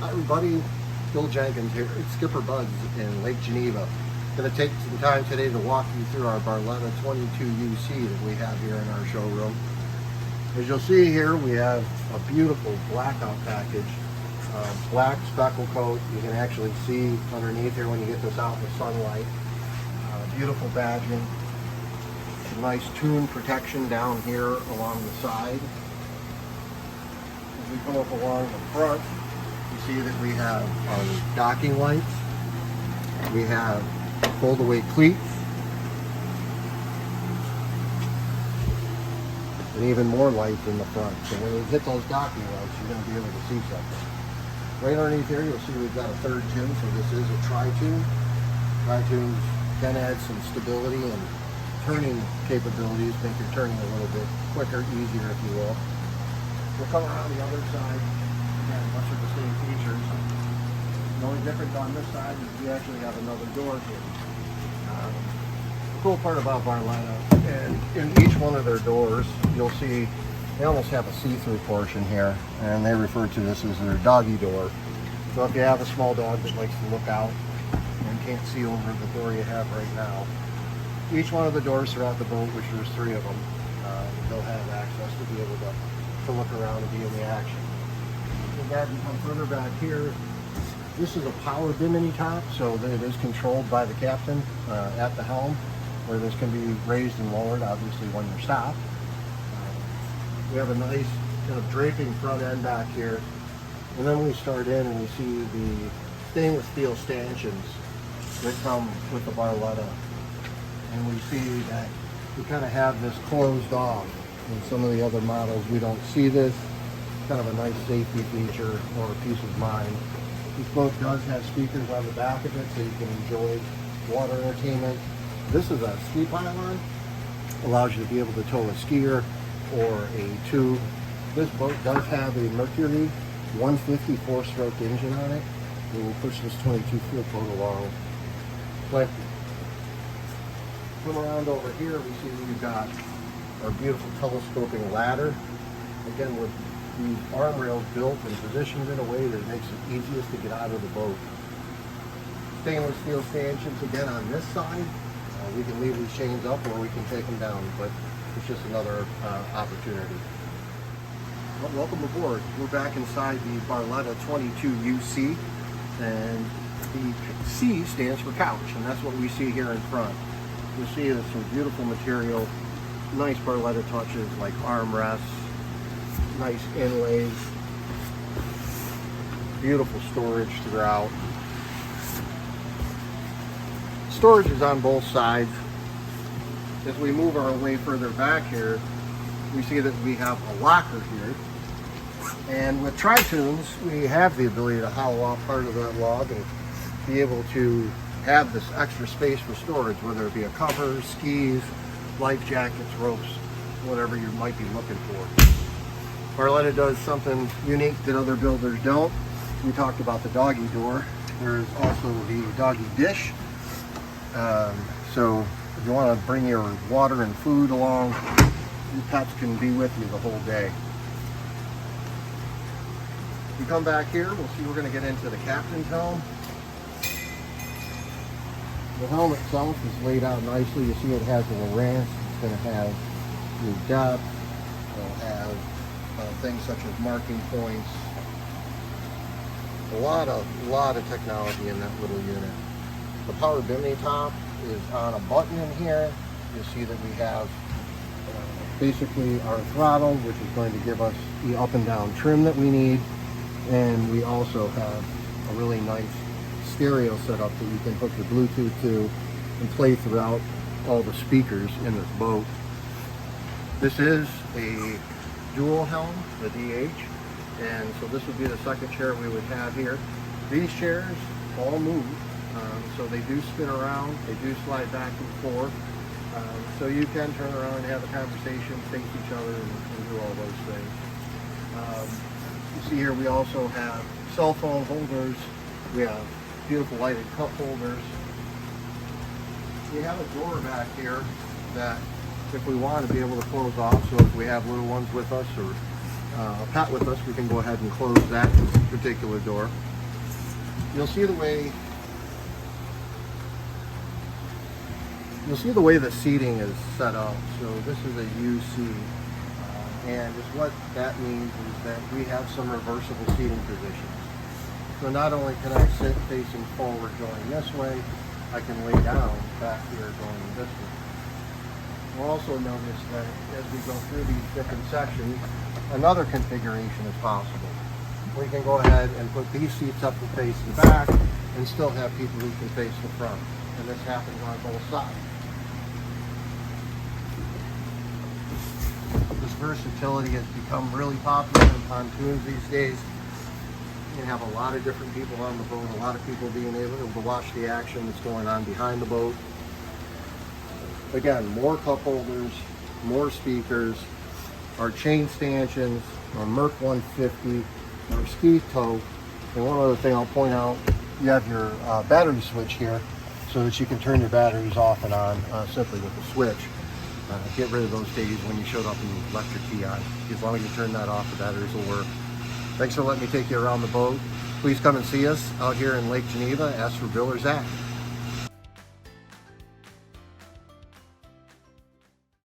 Hi everybody, Bill Jenkins here at SkipperBud's in Lake Geneva. Going to take some time today to walk you through our Barletta 22UC that we have here in our showroom. As you'll see here, we have a beautiful blackout package. Black speckle coat. You can actually see underneath here when you get this out in the sunlight. Beautiful badging. Some nice tune protection down here along the side. As we come up along the front, you see that we have our docking lights. We have fold-away cleats. And even more lights in the front. So when you hit those docking lights, you're going to be able to see something. Right underneath here, you'll see we've got a third tune. So this is a Tri-Toon. Tri-Toons can add some stability and turning capabilities, make your turning a little bit quicker, easier, if you will. We'll come around the other side. Again, much of the same features. The only difference on this side is we actually have another door here. The cool part about Barletta, and in each one of their doors, you'll see they almost have a see-through portion here, and they refer to this as their doggy door. So if you have a small dog that likes to look out and can't see over the door you have right now, each one of the doors throughout the boat, which there's 3 of them, they'll have access to be able to look around and be in the action. As you come further back here, this is a power Bimini top, so that it is controlled by the captain at the helm, where this can be raised and lowered, obviously, when you're stopped. We have a nice kind of draping front end back here, and then we start in and we see the stainless steel stanchions that come with the Barletta, and we see that we kind of have this closed off. In some of the other models, we don't see this. Kind of a nice safety feature or a peace of mind. This boat does have speakers on the back of it, so you can enjoy water entertainment. This is a ski pylon. Allows you to be able to tow a skier or a tube. This boat does have a Mercury 150 4-stroke engine on it. We will push this 22-foot boat along plenty. Come around over here, we see we've got our beautiful telescoping ladder. Again, with these arm rails built and positioned in a way that makes it easiest to get out of the boat. Stainless steel stanchions again on this side. We can leave these chains up or we can take them down, but it's just another opportunity. Well, welcome aboard. We're back inside the Barletta 22UC, and the C stands for couch, and that's what we see here in front. You'll see there's some beautiful material, nice Barletta touches like armrests, nice inlays, beautiful storage throughout. Storage is on both sides. As we move our way further back here, we see that we have a locker here. And with Tri-Toons, we have the ability to hollow off part of that log and be able to have this extra space for storage, whether it be a cover, skis, life jackets, ropes, whatever you might be looking for. Barletta does something unique that other builders don't. We talked about the doggy door. There's also the doggy dish. So if you want to bring your water and food along, your pets can be with you the whole day. If you come back here, we'll see we're going to get into the captain's helm. The helm itself is laid out nicely. You see it has a Lowrance. It's going to have your depth. It'll have things such as marking points. A lot of technology in that little unit. The power Bimini top is on a button in here. You'll see that we have basically our throttle, which is going to give us the up and down trim that we need. And we also have a really nice stereo setup that you can hook your Bluetooth to and play throughout all the speakers in this boat. This is a dual helm, the DH, and so this would be the second chair we would have here. These chairs all move, so they do spin around, they do slide back and forth, so you can turn around and have a conversation, face each other, and do all those things. You see here we also have cell phone holders, we have beautiful lighted cup holders. We have a door back here that if we want to be able to close off, so if we have little ones with us or a pet with us, we can go ahead and close that particular door. you'll see the way the seating is set up. So this is a UC, and just what that means is that we have some reversible seating positions. So not only can I sit facing forward going this way, I can lay down back here going this way. We'll also notice that as we go through these different sections, another configuration is possible. We can go ahead and put these seats up to face the back and still have people who can face the front. And this happens on both sides. This versatility has become really popular in pontoons these days. You have a lot of different people on the boat, a lot of people being able to watch the action that's going on behind the boat. Again, more cup holders, more speakers, our chain stanchions, our Merc 150, our ski tow. And one other thing I'll point out, you have your battery switch here so that you can turn your batteries off and on simply with the switch. Get rid of those days when you showed up and you left your key on. As long as you turn that off, the batteries will work. Thanks for letting me take you around the boat. Please come and see us out here in Lake Geneva. Ask for Bill or Zach.